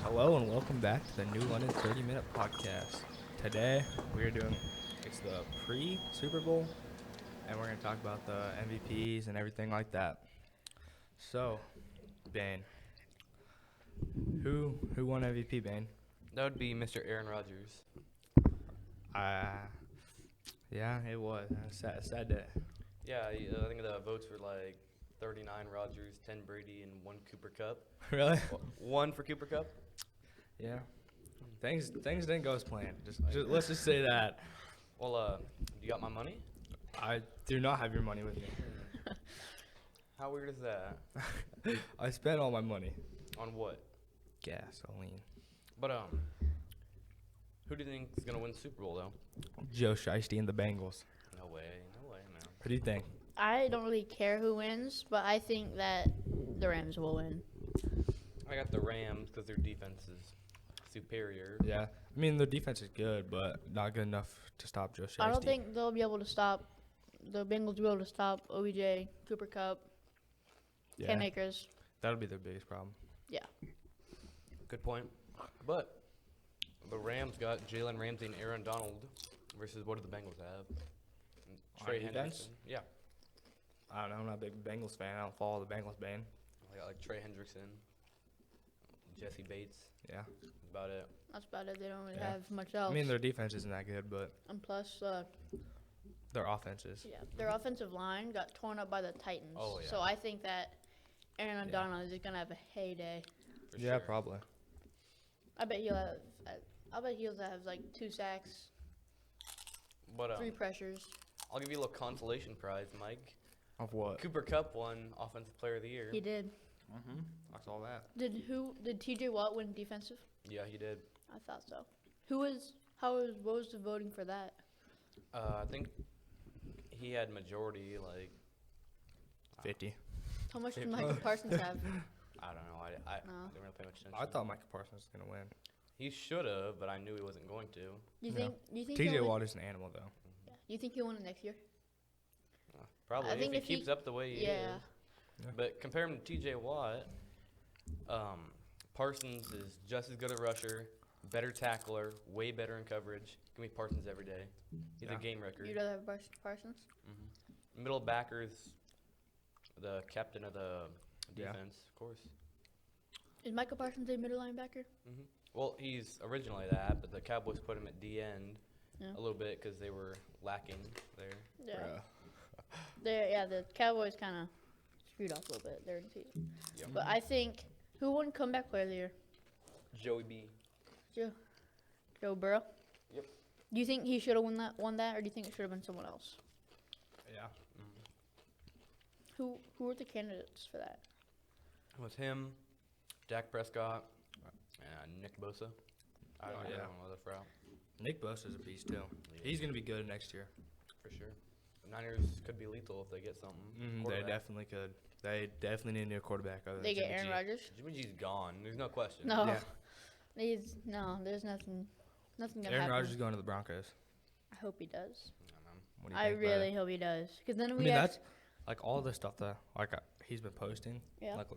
Hello and welcome back to the New London 30-minute podcast. Today it's the pre-Super Bowl, and we're going to talk about the MVPs and everything like that. So, Bane, who won MVP, Bane? That would be Mr. Aaron Rodgers. Yeah, it was. Sad day. Yeah, I think the votes were like 39 Rodgers, 10 Brady, and 1 Cooper Cup. Really? 1 for Cooper Cup? Yeah. Things didn't go as planned. Just let's just say that. Well, you got my money? I do not have your money with me. How weird is that? I spent all my money. On what? Gasoline. But, who do you think is going to win the Super Bowl, though? Joe Shiesty and the Bengals. No way, man. What do you think? I don't really care who wins, but I think that the Rams will win. I got the Rams because their defense is superior. Yeah, I mean their defense is good, but not good enough to stop Joe Shiesty. I don't think they'll be able to stop the Bengals. Will be able to stop OBJ, Cooper Cup, Cam Akers. That'll be their biggest problem. Good point. But the Rams got Jalen Ramsey and Aaron Donald versus what do the Bengals have? Trey defense? Hendrickson. Yeah. I don't know. I'm not a big Bengals fan. I don't follow the Bengals, Bane. I got like Trey Hendrickson, Jesse Bates. Yeah. That's about it. That's about it. They don't really Yeah. have much else. I mean their defense isn't that good, but and plus, their offense is. their offensive line got torn up by the Titans. Oh, yeah. So I think that Aaron Yeah. Donald is gonna have a heyday. For Yeah, sure. probably. I bet he'll have like 2 sacks, But 3 pressures. I'll give you a little consolation prize, Mike. Of what? Cooper Cup won Offensive Player of the Year. He did. Mm-hmm. I saw that. Did TJ Watt win defensive? Yeah, he did. I thought so. What was the voting for that? I think he had majority, like 50. How much did Michael Parsons have? I don't know. I No. didn't really pay much attention. I thought Michael Parsons was gonna win. he should have, but I knew he wasn't going to. You No. think? You think? TJ he'll win- Watt is an animal though. Yeah. You think he'll win it next year? Probably think if if he he- keeps up the way he Yeah. is. But compare him to TJ Watt, Parsons is just as good at rusher, better tackler, way better in coverage. Give me Parsons every day. He's Yeah. a game record. You'd rather have Parsons? Middle backers, the captain of the Yeah. defense, of course. Is Michael Parsons a middle linebacker? Well, he's originally that, but the Cowboys put him at D end Yeah. a little bit because they were lacking there. Yeah. The Cowboys kind of screwed off a little bit there. Yeah. But I think who won comeback player of the year? Joey B. Joe Burrow. Yep. Do you think he should have won that, or do you think it should have been someone else? Yeah. Who were the candidates for that? It was him, Dak Prescott, and Nick Bosa. I don't yeah. know another route Nick Bosa's a beast too. He's gonna be good next year. for sure. The Niners could be lethal if they get something. They Quarterback. definitely could. They definitely need a new quarterback other than They get Jimmy Aaron G. Rodgers. Jimmy G's gone. There's no question. No. Yeah. There's nothing gonna Aaron happen. Rodgers is going to the Broncos. I hope he does. What do you I think about really it? hope he does, because then I we mean, have that's like all the stuff that he's been posting. Yeah. Like,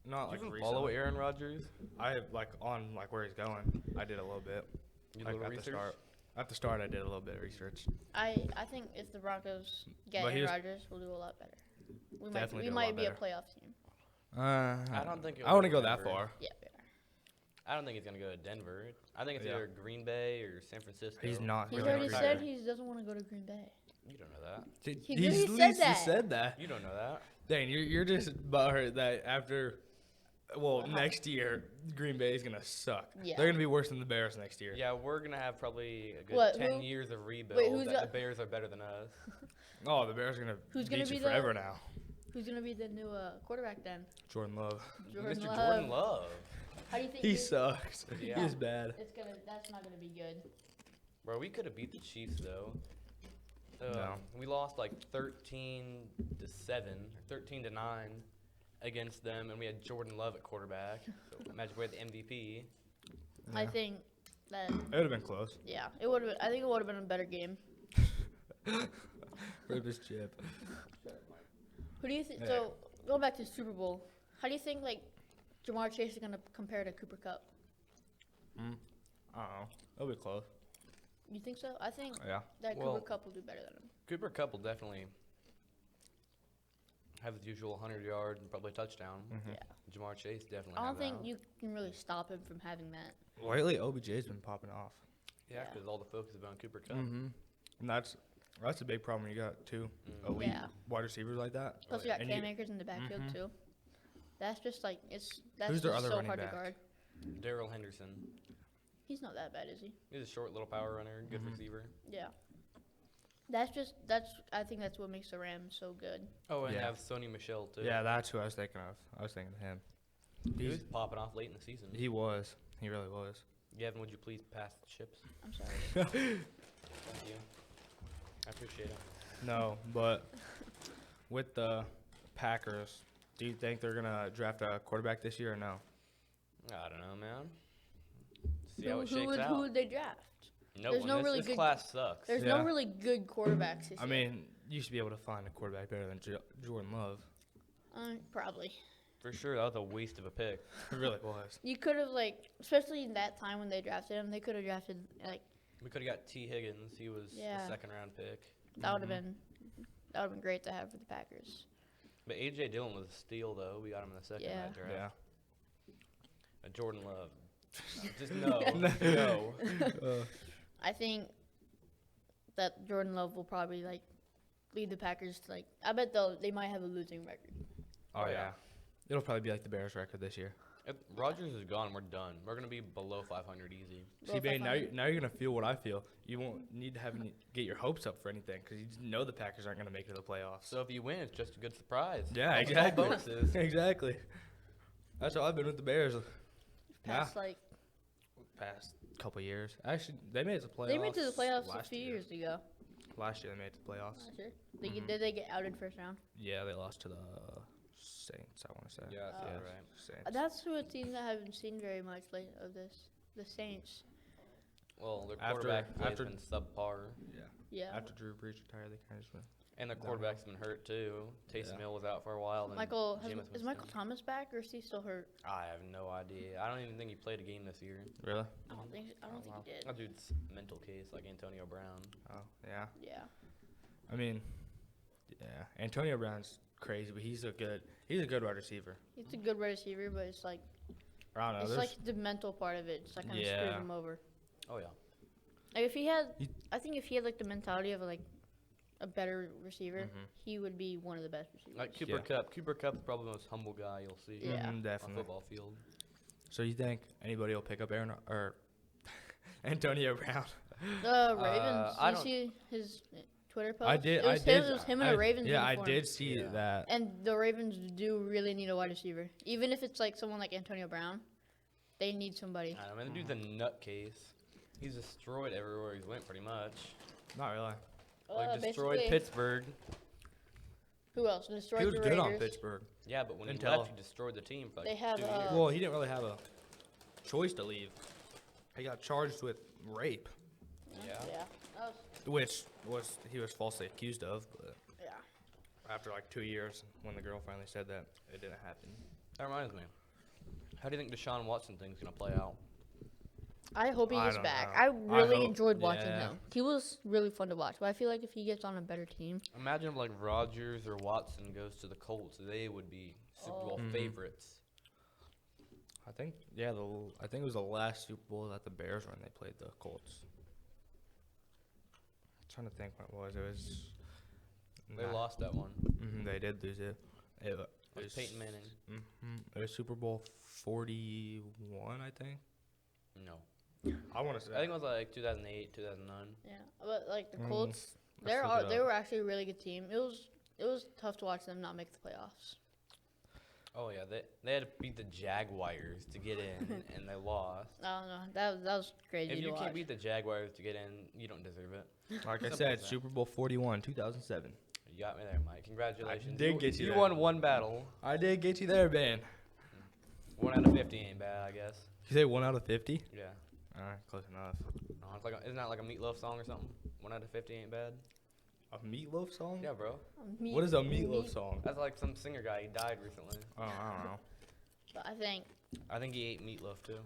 not Do like you even recently. follow Aaron Rodgers? I like on like where he's going. I did a little bit. You Like little at research? the start. At the start, I did a little bit of research. I think if the Broncos get But he Aaron was- Rodgers, we'll do a lot better. Definitely We do a might lot be a better. playoff team. I don't think. I wouldn't go that far. Yeah, we are. I don't think he's gonna go to Denver. I think it's Yeah. either Green Bay or San Francisco. He's not. He's really already not said good. he doesn't want to go to Green Bay. You don't know that. He He's literally said that. said that. You don't know that. Dang, you're just butthurt that after, next year Green Bay is gonna suck. Yeah. They're gonna be worse than the Bears next year. Yeah, we're gonna have probably a good What, 10 who- years of rebuild. Wait, who's that got- the Bears are better than us. Oh, the Bears are gonna Who's gonna beat be you the- forever now. Who's gonna be the new quarterback then? Jordan Love. Mr. Jordan Love. How do you think He sucks. Yeah. He's bad. That's not gonna be good. Bro, we could have beat the Chiefs though. No. We lost like 13-7 or 13-9 against them, and we had Jordan Love at quarterback. So imagine we had the MVP. I Yeah. think that It would have been close. it would have. I think it would have been a better game. Rip his chip. Who do you think? Yeah. So going back to the Super Bowl, how do you think like Jamar Chase is gonna compare to Cooper Cup? I don't know. It'll be close. You think so? I think Yeah. that Well- Cooper Cup will do better than him. Cooper Cup will definitely have his usual 100-yard and probably touchdown. Mm-hmm. Yeah. Jamar Chase definitely. I don't have think that. you can really stop him from having that. Lately, OBJ's been popping off. Yeah, Yeah. because all the focus is on Cooper Cup. Mm-hmm. And that's a big problem when you got two elite Yeah. wide receivers like that. Plus, Oh, you yeah. got And Cam you- Akers in the backfield Mhm. too. That's just like that's Who's their just other so running hard back? to guard. Daryl Henderson. He's not that bad, is he? He's a short little power runner, good Mhm. receiver. Yeah. I think that's what makes the Rams so good. Oh, and Yeah. have Sony Michelle too. Yeah, that's who I was thinking of. I was thinking of him. He was popping off late in the season. He was. He really was. Gavin, would you please pass the chips? I'm sorry. Thank you. I appreciate it. No, but with the Packers, do you think they're gonna draft a quarterback this year or no? I don't know, man. See how it who shakes would out. they draft? No there's one. no This, really this good- class sucks. There's Yeah. no really good quarterbacks this I year. mean, you should be able to find a quarterback better than Jordan Love. Probably. For sure, that was a waste of a pick. It really was. You could have especially in that time when they drafted him, they could have drafted We could have got T. Higgins. He was Yeah. a second-round pick. that would have been great to have for the Packers. But A.J. Dillon was a steal, though. We got him in the second Yeah. round draft. Yeah. Jordan Love. Just no. No. I think that Jordan Love will probably lead the Packers to I bet they might have a losing record. Oh, Oh, yeah. yeah. It'll probably be like the Bears record this year. If Rodgers is gone, we're done. We're going to be below 500 easy. Below See, babe, now 500. you're gonna feel what I feel. You won't need to get your hopes up for anything because you just know the Packers aren't gonna make it to the playoffs. So if you win, it's just a good surprise. Yeah, All exactly. bonuses. Exactly. That's how I've been with the Bears Past past couple years. Actually, they made it to the playoffs. they made it to the playoffs a last few year. years ago. Last year they made it to the playoffs. Last year. Mhm. Did they get outed first round? Yeah, they lost to the Saints. I want to say. Yeah, that's Oh. right. Saints. That's who a team that I haven't seen very much of this. The Saints. Well, their After- quarterback play has after- been subpar. Yeah. Yeah. After Drew Brees retired, they kind of just went. And the Downhill. quarterback's been hurt, too. Taysom Yeah. Hill was out for a while. Then Jameis Is Michael Winston. Thomas back or is he still hurt? I have no idea. I don't even think he played a game this year. Really? I don't think wow. he did. That dude's mental case, like Antonio Brown. Oh, yeah. Yeah. I mean, yeah. Antonio Brown's crazy, but he's a good wide receiver. He's a good wide receiver, but it's I don't know. it's there's- the mental part of it. It's kind of screwed Yeah. him over. Oh, yeah. If he had, You- I think if he had the mentality of a better receiver, Mhm. he would be one of the best receivers. Like Cooper Yeah. Cup. Cooper Cup's probably the most humble guy you'll see Yeah. Mhm, on a definitely. football field. So you think anybody will pick up Aaron or Antonio Brown? The Ravens. I you don't- see his Twitter post? I did. It was him, it was him in a Ravens Yeah, I uniform. did see Yeah. that. And the Ravens do really need a wide receiver. Even if it's someone like Antonio Brown, they need somebody. I mean, the dude's a nutcase. He's destroyed everywhere he's went, pretty much. Not really. Like, destroyed basically, Pittsburgh. Who else? Destroyed He was the good Raiders. on Pittsburgh. Yeah, but when he Until- left, he destroyed the team for like They have, 2 years. Well, he didn't really have a choice to leave. He got charged with rape, Yeah. Yeah. That was, which he was falsely accused of. But yeah. after 2 years, when the girl finally said that, it didn't happen. That reminds me. How do you think Deshaun Watson thing's going to play out? I hope he I gets don't back. know. I I really hope- enjoyed watching yeah. him. He was really fun to watch. But I feel like if he gets on a better team, Imagine if like Rodgers or Watson goes to the Colts. They would be Super Bowl Mhm. favorites. I think I think it was the last Super Bowl that the Bears were in. They played the Colts. I'm trying to think what it was. It was. They lost that one. They did lose it. It Like was Peyton Manning. It was Super Bowl 41, I think. No. I want to say. I think it was like 2008, 2009. yeah. But the Mm, Colts, let's look it they up. were actually a really good team. It was tough to watch them not make the playoffs. Oh yeah, they had to beat the Jaguars to get in, and they lost. I don't know. That was crazy If to you watch. can't beat the Jaguars to get in, you don't deserve it. Like I Simple said, as that. Super Bowl 41, 2007. You got me there, Mike. Congratulations. did get you You there. won one battle. I did get you there, Ben. 1 out of 50 ain't bad, I guess. You say 1 out of 50? Yeah. All right, close enough. No, it's like isn't that like a Meatloaf song or something? 1 out of 50 ain't bad. A Meatloaf song? Yeah, bro. What is a Meatloaf song? That's like some singer guy. He died recently. Oh, I don't know. But I think he ate meatloaf too.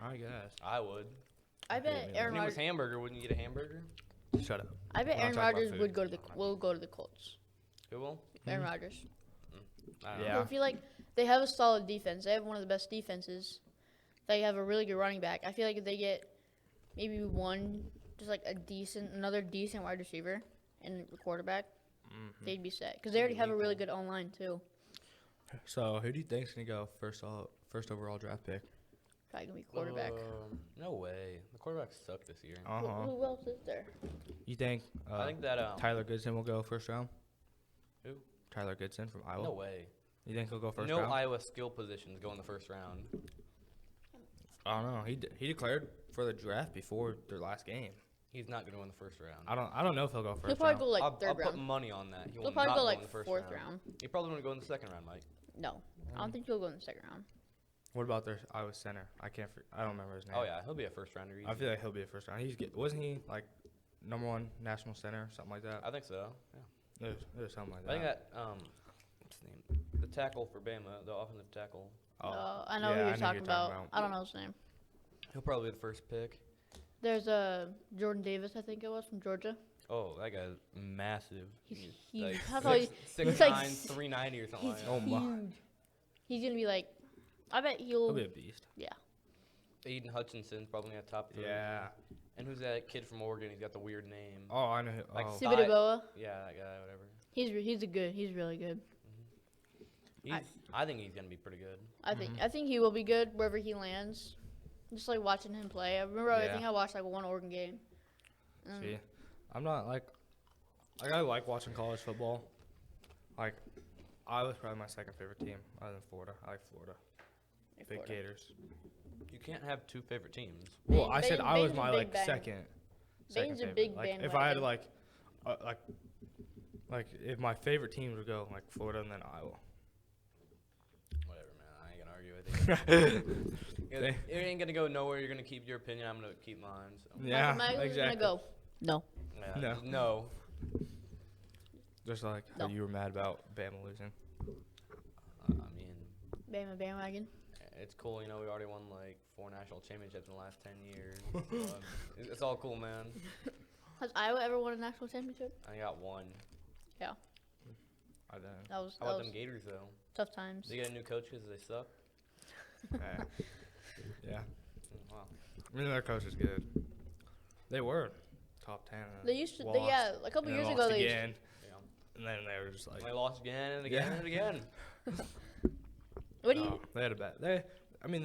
I guess. I would. I bet me Aaron If he was Rodgers. hamburger, wouldn't you get a hamburger? Shut up. I bet We're not Aaron talking about Rodgers food. would go to the Talking about will go to the Colts. Who will? Aaron Rodgers. I don't know. Yeah. I feel like they have a solid defense. They have one of the best defenses. They have a really good running back. I feel like if they get maybe just like another decent wide receiver and a quarterback, they'd be set. Because they already have a really good online too. So, who do you think's gonna go first overall draft pick? Probably gonna be quarterback. No way. The quarterbacks suck this year. Who else is there? You think? I think that Tyler Goodson will go first round. Who? Tyler Goodson from Iowa. No way. You think he'll go first No round? Iowa skill positions go in the first round. I don't know. He declared for the draft before their last game. He's not going to win the first round. I don't know if he'll go 1st He'll probably round. go like I'll 3rd put round. money on that. He He'll will probably not go go like in the first 4th round. round. He probably want to go in the second round, Mike. No, I don't think he'll go in the 2nd round. What about their Iowa center? I don't remember his name. Oh yeah, he'll be a first rounder. I feel like he'll be a first round. Wasn't he like #1 national center, something like that? I think so. Yeah. It was something like that. I think that what's his name? The tackle for Bama, the offensive tackle. I know yeah, who I you're know talking about. I don't know his name. He'll probably be the first pick. There's Jordan Davis, I think it was, from Georgia. Oh, that guy's massive. He's like huge. How tall is he? 6'9", He's like 390 or something He's like that. Oh my. huge. He's gonna be like, I bet He'll be a beast. yeah. Aiden Hutchinson's probably in the top 3. Yeah. And who's that kid from Oregon? He's got the weird name. Oh, I know. Like Oh. Sibitaboa. Yeah, that guy, whatever. He's really good. I think he's gonna be pretty good. I think he will be good wherever he lands. Just like watching him play. I remember I Yeah. think I watched like one Oregon game. See, I'm not like I like watching college football. Like, Iowa's probably my second favorite team other than Florida. I like Florida. Big Florida. Gators. You can't have two favorite teams. Well, I said Bane's I was a my big like bang. second Bane's a favorite. big Like, if I had bandwagon. like if my favorite teams would go like Florida and then Iowa. Whatever, man. I ain't gonna argue with you. It ain't gonna go nowhere. You're gonna keep your opinion. I'm gonna keep mine. So. Yeah, Michael's exactly. gonna go. No. Yeah, No. No. Just like No. how you were mad about Bama losing. I mean, Bama bandwagon. it's cool. You know, we already won like 4 national championships in the last 10 years. It's all cool, man. Has Iowa ever won a national championship? I got 1. I didn't. That was, How about them Gators though? tough times. They get a new coach because they suck. Yeah. Wow. I mean, their coach is good. They were top 10. They used to. lost, A couple and years then ago lost they. again, Yeah. and then they were just like, They lost again and again Yeah. and again. What do you? oh, they had a bad. They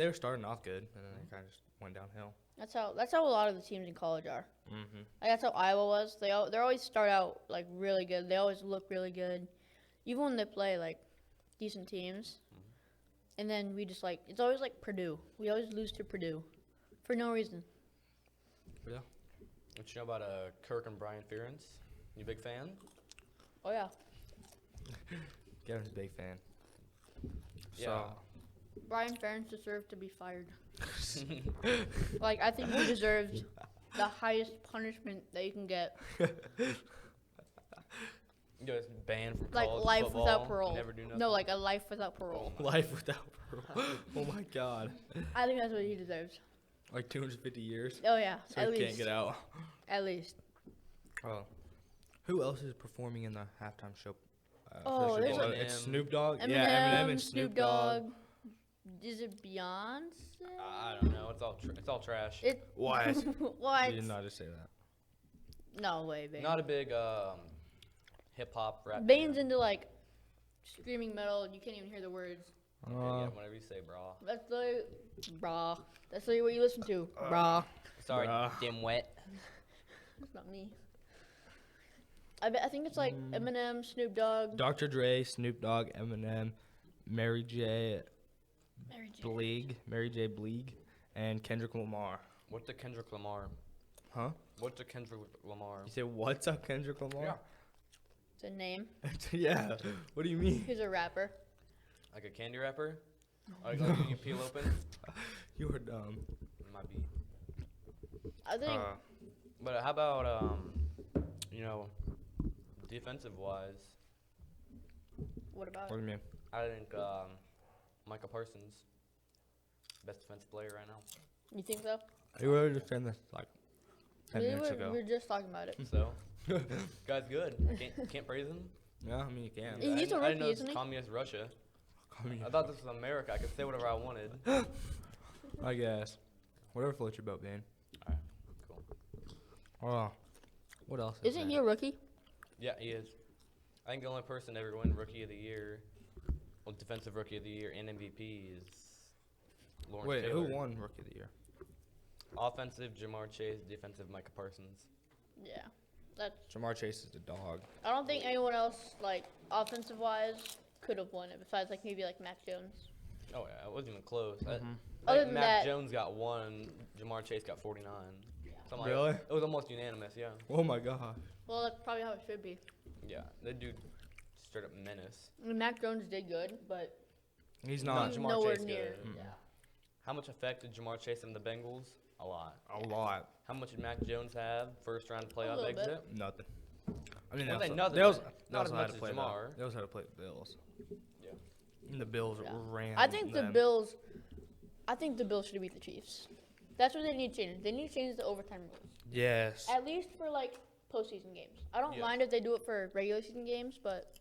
were starting off good, and then they kind of just went downhill. That's how a lot of the teams in college are. Mm-hmm. Like that's how Iowa was. They always start out like really good. They always look really good, even when they play like decent teams. And then we just like it's always like Purdue. We always lose to Purdue, for no reason. Yeah. What you know about Kirk and Brian Ferentz? You a big fan? Oh yeah, Kevin's a big fan. Yeah. Brian Ferentz deserved to be fired. Like I think he deserved the highest punishment that you can get, You guys banned from like college life football, without parole. Never do nothing. No, like a life without parole. Oh. Life without parole. Oh my God. I think that's what he deserves. Like 250 years. Oh yeah, So at he least. can't get out. At least. Oh. Who else is performing in the halftime show? Oh, for the there's Super Bowl? Eminem. It's Snoop Dogg. Eminem, Yeah, Eminem and Snoop Dogg. Is it Beyonce? I don't know. It's all trash. What? What? You did not just say that. No way, Bane. Not a big hip hop rap. Bane's into like screaming metal. You can't even hear the words. Yeah, whatever you say, bro. That's the brah. That's literally what you listen to. Brah. Sorry, Bruh. dim wet. That's not me. I think it's like Eminem, Snoop Dogg, Dr. Dre, Snoop Dogg, Eminem, Mary J. Bleeg, and Kendrick Lamar. What's a Kendrick Lamar? Huh? What's a Kendrick Lamar? You say what's up, Kendrick Lamar? It's a name. Yeah. What do you mean? He's a rapper. Like a candy wrapper? Like you can peel open? You were dumb. Might be. I think But how about defensive wise? what about What do you mean? I think Micah Parsons. Best defensive player right now. You think so? You were just saying this like 10 minutes we ago. were just talking about it. So, guy's good. Can't praise him. Yeah, I mean you can. Yeah. He's a I didn't rookie, know this isn't was he? communist Russia. I mean, I thought this was America. I could say whatever I wanted. I guess. Whatever floats your boat, man. Alright, cool. What else? is Isn't there? he a rookie? Yeah, he is. I think the only person to ever win Rookie of the Year, well, Defensive Rookie of the Year, and MVP is Lawrence Wait, Taylor. who won Rookie of the Year? Offensive, Jamar Chase. Defensive, Micah Parsons. Yeah. That's. Jamar Chase is the dog. I don't think anyone else, like offensive wise, could have won it besides like maybe like Mac Jones. Oh yeah, it wasn't even close. I Other think than Mac that- Jones got 1. Jamar Chase got 49. Something like Really? that. It was almost unanimous. Yeah. Oh my god. Well, that's probably how it should be. Yeah. That dude, straight up menace. I mean, Mac Jones did good, but He's No, not Jamar nowhere Chase near. good. Yeah. How much effect did Jamar Chase and the Bengals? A lot. a lot. How much did Mac Jones have? First round playoff little bit. exit. Nothing. I mean, Well, they they also, nothing, they also, but they not also as had much to as play Jamar. they also had to play the Bills. Yeah. And the Bills Yeah. ran. I think the them. Bills. I think the Bills should have beat the Chiefs. That's what they need to change. They need to change the overtime rules, Yes. at least for like postseason games. I don't Yeah. mind if they do it for regular season games, but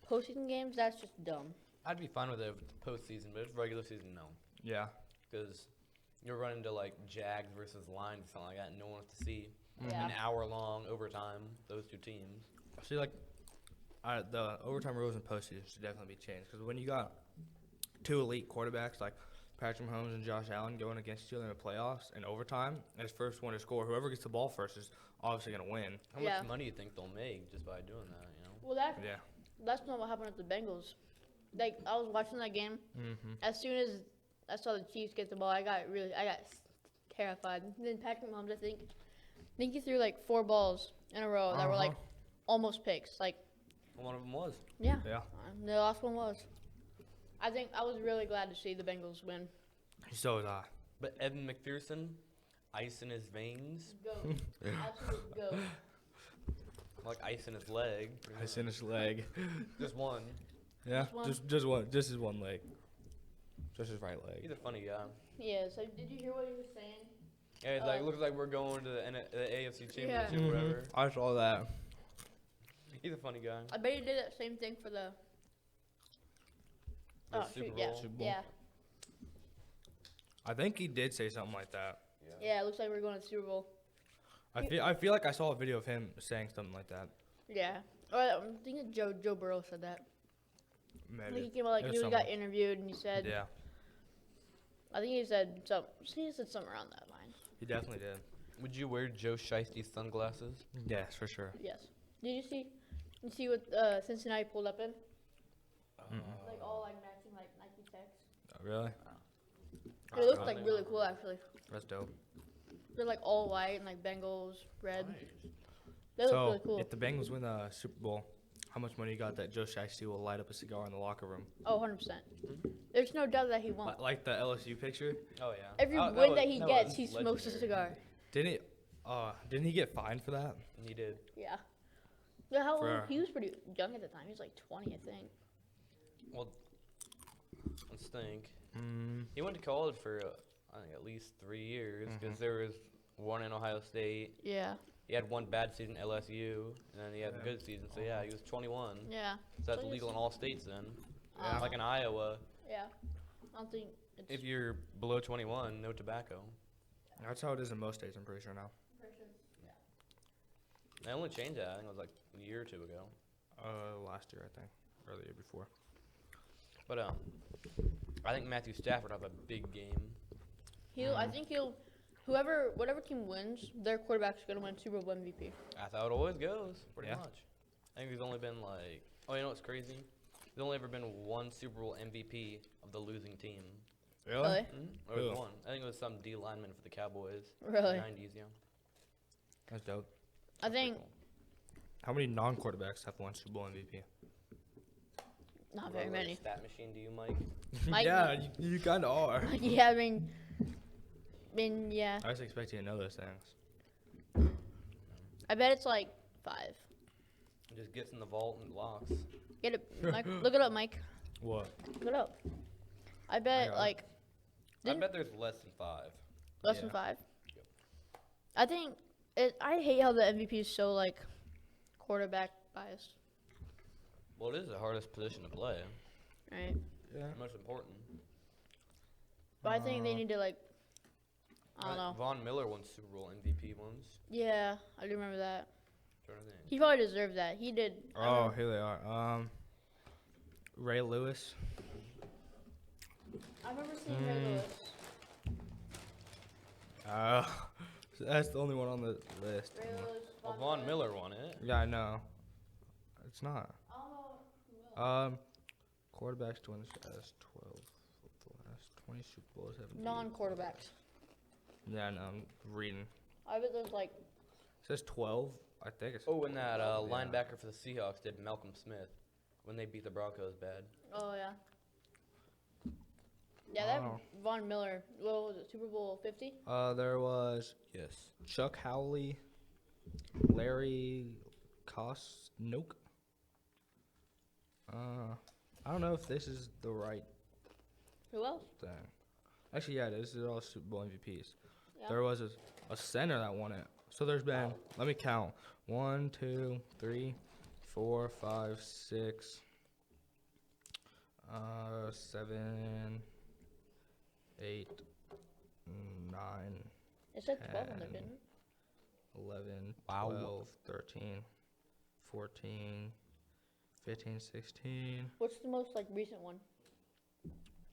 postseason games, that's just dumb. I'd be fine with it if it's postseason, but if it's regular season, no. Yeah. Because you're running to like Jags versus Lions or something like that, and no one wants to see Yeah. an hour long overtime, those two teams. I see, like, the overtime rules in postseason should definitely be changed because when you got two elite quarterbacks like Patrick Mahomes and Josh Allen going against each other in the playoffs in overtime, and his first one to score, whoever gets the ball first is obviously going to win. How Yeah. much money do you think they'll make just by doing that, you know? Well, Yeah. that's not what happened with the Bengals. Like I was watching that game. Mm-hmm. As soon as I saw the Chiefs get the ball, I got terrified. And then Patrick Mahomes, I think he threw like 4 balls in a row that were like almost picks. Like, One of them was. yeah, Yeah. the last one was. I think I was really glad to see the Bengals win. So was I. But Evan McPherson, ice in his veins, Go, absolute go. like ice in his leg. pretty I much. seen his leg. Just one. Yeah. Just one? Just one. Just his one leg. Just his right He's leg. a funny guy. Yeah. So did you hear what he was saying? Yeah, it's like looks like we're going to the AFC Championship Yeah. or whatever. I saw that. He's a funny guy. I bet he did that same thing for the. The Oh Super shoot! Yeah. Bowl. Super Bowl. Yeah. I think he did say something like that. Yeah. It looks like we're going to the Super Bowl. I feel like I saw a video of him saying something like that. Yeah. Or I think Joe Burrow said that. I think he Maybe. came out like It he was got someone. interviewed and he said. Yeah. I think he said something around that line. He definitely did. Would you wear Joe Shiesty's sunglasses? Yes, for sure. Yes. Did you see? You see what Cincinnati pulled up in? Like all like matching like Nike techs. Oh, really? It looked dope. like really cool actually. That's dope. They're like all white and like Bengals red. Nice. They look So, really cool. if the Bengals win the Super Bowl, how much money you got that Joe Shiesty will light up a cigar in the locker room? Oh, 100%. There's no doubt that he won't. Like the LSU picture? Oh yeah. Every Oh, win was- that he was gets, he smokes a legendary. cigar. Didn't he get fined for that? He did. Yeah. Yeah, how old? For- He was pretty young at the time. He was like 20, I think. Well, let's think. Mm, He went to college for I think at least 3 years because there was one in Ohio State. Yeah. He had one bad season at LSU, and then he had a Yeah. good season. So yeah, he was 21. Yeah. So that's So legal in all states then. Yeah. Like in Iowa, Yeah. I don't think it's. if you're below 21, no tobacco. that's how it is in most states, I'm pretty sure now. They only changed that. I think it was like a year or two ago. Last year, I think. Or the year before. But I think Matthew Stafford have a big game. I think whatever team wins, their quarterback's gonna win Super Bowl MVP. That's how it always goes, pretty Yeah. much. I think there's only been like, oh, you know what's crazy? There's only ever been one Super Bowl MVP of the losing team. Really? Mm-hmm. Or Who? one. I think it was some D lineman for the Cowboys. Really? 90s, yeah. That's dope. I think Pretty How many non-quarterbacks have won Super Bowl MVP? not cool. very Like many. Stat machine, do you, Mike? Mike- yeah, you kind of are. Yeah, I mean, yeah. I was expecting to know those things. I bet it's like 5. Just gets in the vault and locks. Get it, Mike. Look it up, Mike. What? Look it up. I bet got it. like I bet there's less than 5. Less than Yeah. 5. Yep. I think I hate how the MVP is so like quarterback biased, Well, it is the hardest position to play. right? Yeah. Most important. But I think they need to like I don't know. Von Miller won Super Bowl MVP once. Yeah, I do remember that. Trying to think. He probably deserved that. He did. I Oh, remember- here they are. Ray Lewis. I remember seeing Ray Mm. Lewis. That's the only one on the list. Ray Lewis. Well, Von Miller won it. Yeah, I know. It's not. I don't know who else. Quarterbacks to win this has 12 of the last 20 Super Bowls have. Non-quarterbacks. Yeah, no, I'm reading. I bet there's like. It says 12. I think it's. Oh, and that Yeah. linebacker for the Seahawks did Malcolm Smith when they beat the Broncos bad. Oh yeah. Yeah, that Wow. Von Miller. What was it? Super Bowl 50. There was Yes. Chuck Howley, Larry Kosnoke. I don't know if this is the right Who else? thing. Actually, yeah, this is all Super Bowl MVPs. Yeah. There was a center that won it. So there's been, let me count, 1, 2, 3, 4, 5, 6, 7, 8, 9, It said 12 on there, 10. didn't it? 11, Wow. 12, 13, 14, 15, 16. What's the most like recent one?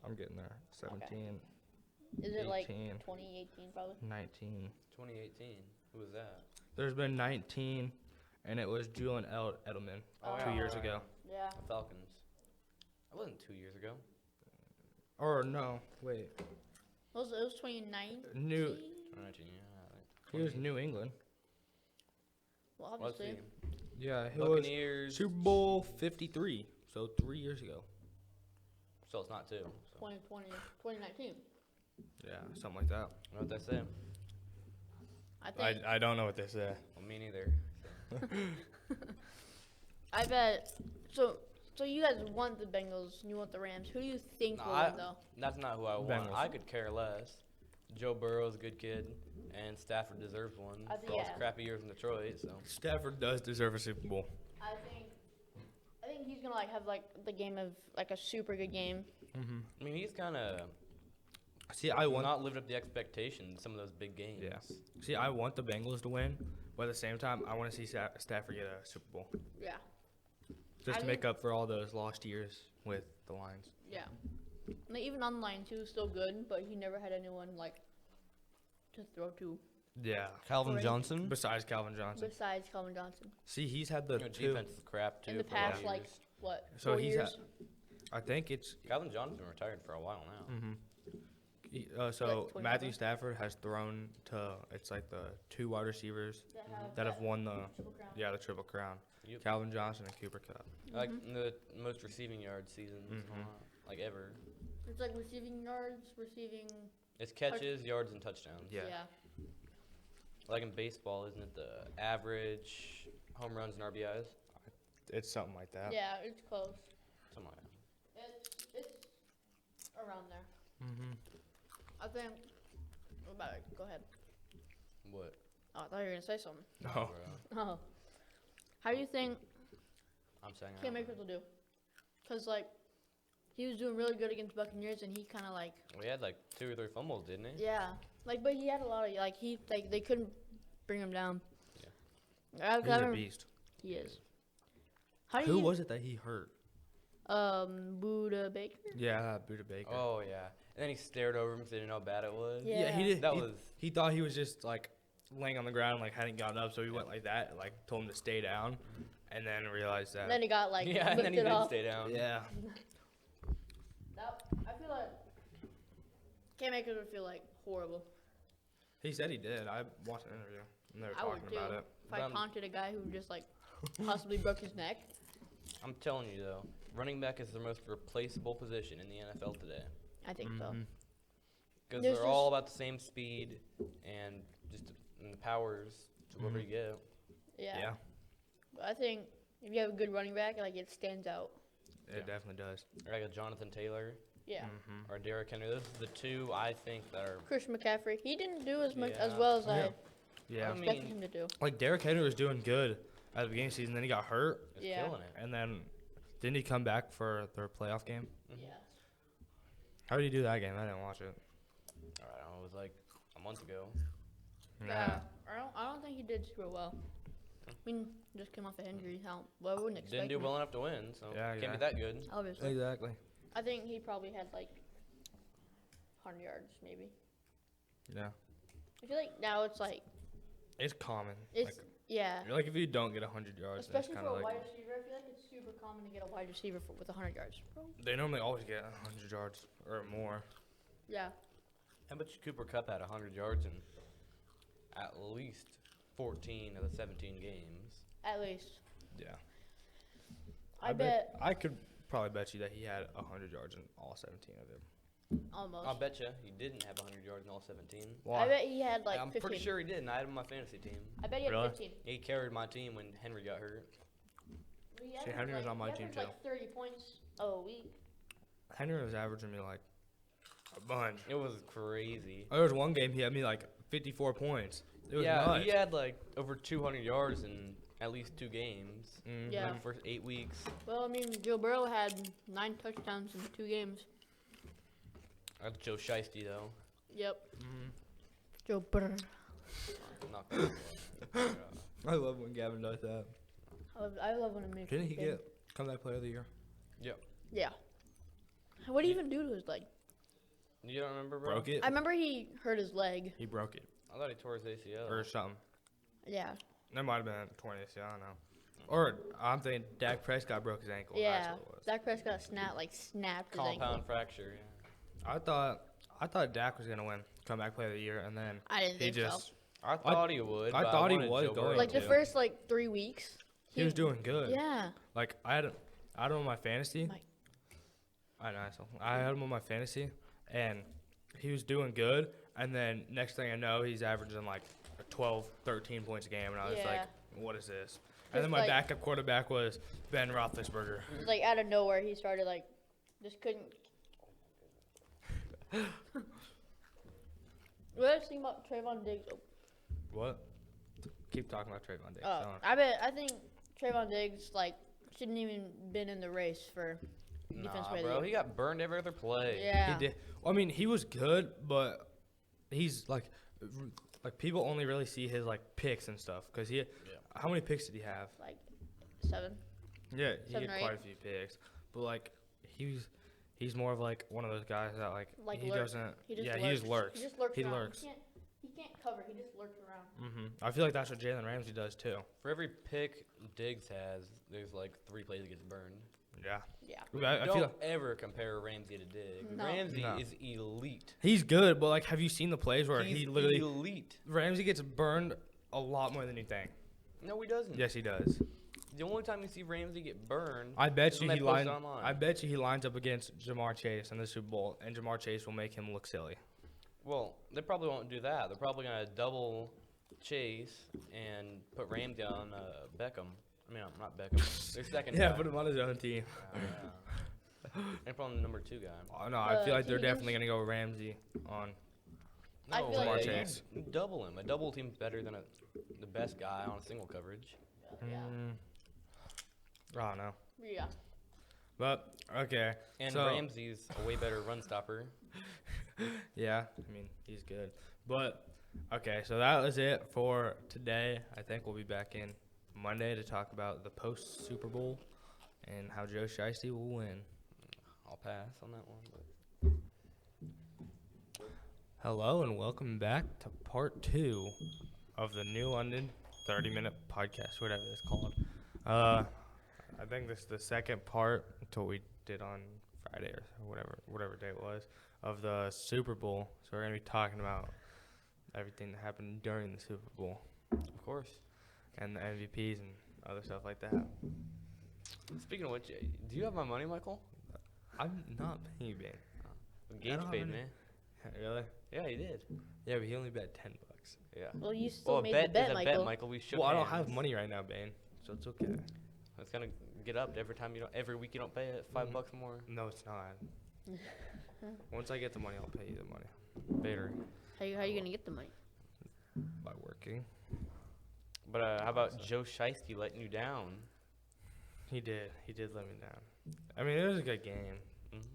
I'm getting there. 17, Is it like 18, 2018 probably? 19. 2018. Who was that? There's been 19, and it was Julian Edelman Oh, 2 yeah. years ago. Yeah. The Falcons. That wasn't 2 years ago. Or no, wait. It was 2019. New. 2019, yeah. He was New England. Well, Let's obviously. see. Yeah, he was Buccaneers. Super Bowl 53. So 3 years ago. So it's not 2. So. 2020, 2019. Yeah, something like that. You know what they say? I think. I don't know what they say. Well, me neither. I bet. So you guys want the Bengals and you want the Rams. Who do you think No, will win though? That's not who I want. Bengals. I could care less. Joe Burrow's a good kid, and Stafford deserves one I think- for all his yeah. crappy years in Detroit. So Stafford does deserve a Super Bowl. I think he's gonna like have like the game of like a super good game. Mm-hmm. I mean, he's kind of See, I want. not lived up to the expectations in some of those big games. Yeah. See, I want the Bengals to win, but at the same time, I want to see Stafford get a Super Bowl Yeah. just I to make up for all those lost years with the Lions. Yeah. And like, even online too, still good, but he never had anyone like to throw to Yeah. Calvin Right. Johnson. Besides Calvin Johnson. besides Calvin Johnson. See, he's had the You know, two. defense is crap too. In the for a lot of past, like years. what? So 4 he's years? I think it's. Calvin Johnson's been retired for a while now. Mm-hmm. So Like 20 Matthew years? Stafford has thrown to it's like the 2 wide receivers That that have won the Triple Crown. the Triple Crown. Yep. Calvin Johnson and Cooper Cup. Like the most receiving yard seasons, Mhm. like ever. It's like receiving yards, receiving. It's catches, yards, and touchdowns. Yeah. Like in baseball, isn't it the average home runs and RBIs? It's something like that. Yeah, it's close. Something like that. It's around there. Mm-hmm. I think. What about it? Go ahead. What? Oh, I thought you were gonna say something. Oh. Bro. Oh. How do you think I'm saying. I Cam don't Akers will do? Cause like, he was doing really good against Buccaneers, and he kind of like. know. We had like 2 or 3 fumbles, didn't he? Yeah. Like, but he had a lot of like they couldn't bring him down. Yeah. He's a beast. He is. How do Who you? was it that he hurt? Buda Baker. Yeah, Buda Baker. Oh yeah. And then he stared over him because he didn't know how bad it was. Yeah. he did. That he, was. he thought he was just like laying on the ground, like hadn't gotten up, so he went like that, and, like told him to stay down, and then realized that. And then he got like Yeah, and then he lifted did off. stay down. yeah. I feel like Cam Akers would feel like horrible. He said he did. I watched an interview, and they were I would talking too. about it. If I Um, taunted a guy who just like possibly broke his neck. I'm telling you though, running back is the most replaceable position in the NFL today. I think so. Mhm. Because There's they're all about the same speed and just the powers to whoever you get. Yeah. Yeah, But I think if you have a good running back, like it stands out. it definitely does. Or like a Jonathan Taylor. Yeah. Mm-hmm. or Derrick Henry. Those are the two I think that are. Christian McCaffrey. He didn't do as much as Yeah. well as Yeah. I Yeah. I mean, expected him to do. Like Derrick Henry was doing good at the beginning of the season, then he got hurt, Is Yeah. killing it. and then didn't he come back for their playoff game? Yeah. How did he do that game? I didn't watch it. All right, it was like a month ago. Yeah. I don't think he did super well. I mean, just came off an injury. Well, I wouldn't expect Didn't do him. well enough to win, so Yeah, can't yeah. be that good. Obviously. Exactly. I think he probably had like 100 yards, maybe. Yeah. I feel like now it's like It's common. it's yeah. Like if you don't get 100 yards, then it's Especially kind for of a like wide receiver, I feel like it's super common to get a wide receiver with 100 yards. they normally always get 100 yards or more. Yeah. How much Cooper Cup had 100 yards in at least 14 of the 17 games? At least. Yeah. I bet I could probably bet you that he had 100 yards in all 17 of them. almost. I'll bet you he didn't have 100 yards in all 17. I bet he had like I'm 15. pretty sure he did, and I had him on my fantasy team. I bet he had Really? 15. He carried my team when Henry got hurt. He See, averaged, Henry was like, on my he team, averaged, like 30 points a week. Henry was averaging me like a bunch. It was crazy. There was one game he had me like 54 points. It was Yeah, nuts. he had like over 200 yards in at least 2 games. Mhm. Yeah. Like for 8 weeks. Well, I mean, Joe Burrow had 9 touchdowns in 2 games. That's Joe Shiesty though. Yep. Mhm. Joe Burrow. Not good. I love when Gavin does that. I love when it makes Didn't me he think. get comeback player of the year? Yeah. What did he even do to his leg? You don't remember, bro? Broke it. I remember he hurt his leg. He broke it I thought he tore his ACL. or something. Yeah. That might have been 20. I don't know. Or I'm thinking Dak Prescott broke his ankle. Yeah. That's what it was. Dak Prescott snapped his ankle. Compound fracture. Yeah. I thought Dak was gonna win comeback player of the year, and then I didn't he think just so. I thought he would. I but thought he wanted was Joe going Burrow Like the to. first 3 weeks. he was doing good. Yeah. Like I had him on my fantasy. Mike. I know. So I had him on my fantasy, and he was doing good. And then next thing I know, he's averaging like 12, 13 points a game, and I was Yeah. like, "What is this?" And Just then my like- backup quarterback was Ben Roethlisberger. Like out of nowhere, he started like just couldn't. What did I think about Trayvon Diggs? What? Keep talking about Trayvon Diggs. Oh, I think Trayvon Diggs like shouldn't even been in the race for defense Nah, player of the bro. year. He got burned every other play. Yeah. He did. Well, I mean, he was good, but he's like people only really see his like picks and stuff. Cause he, how many picks did he have? Like 7. Yeah, he 7 had or quite 8. a few picks, but like he's more of like one of those guys that like he lurk. doesn't. He just Yeah, lurks. he just lurks. He just lurks He around. lurks. He can't cover. He just lurks around. I feel like that's what Jalen Ramsey does too. For every pick Diggs has, there's like 3 plays that gets burned. Yeah, Yeah. I Don't feel like ever compare Ramsey to Diggs. No. Ramsey No. is elite. he's good, but like, have you seen the plays where He's he literally elite. Ramsey gets burned a lot more than you think? No, he doesn't. Yes, he does. The only time you see Ramsey get burned, I bet is you when he they post lines. it online. I bet you he lines up against Jamar Chase in the Super Bowl, and Jamar Chase will make him look silly. well, they probably won't do that. They're probably gonna double Chase and put Ramsey on Beckham. I mean, not Beckham. Their second Yeah, guy. put him on his own team. And probably the number 2 guy. Oh, no, I feel like they're Higgins? definitely gonna go Ramsey on. I No, feel like Jamar you Chase. double him. A double team's better than the best guy on a single coverage. Yeah. I don't know, Yeah. but okay. And So- Ramsey's a way better run stopper. Yeah, I mean he's good, but okay. So that was it for today. I think we'll be back in Monday to talk about the post Super Bowl and how Joe Shiesty will win. I'll pass on that one. But Hello and welcome back to part 2 of the New London 30-minute podcast, whatever it's called. I think this is the second part to what we did on Friday or whatever day it was, of the Super Bowl. So we're gonna be talking about everything that happened during the Super Bowl of course. and the MVPs and other stuff like that. Speaking of which, do you have my money, Michael? I'm not paying you, Ben. Gage don't paid have me. Really? Yeah, he did. Yeah, but he only bet $10. Yeah. Well, you still Well, a made bet the bet, is a Michael. bet, Michael. We shook Well, I don't have hands. money right now, Bane, so it's okay. It's gonna get up every time you don't. Every week you don't pay it $5 more. No, it's not. Once I get the money, I'll pay you the money. Later, How you gonna get the money? by working. But how about Joe Shiesty letting you down? He did. He did let me down. I mean, it was a good game.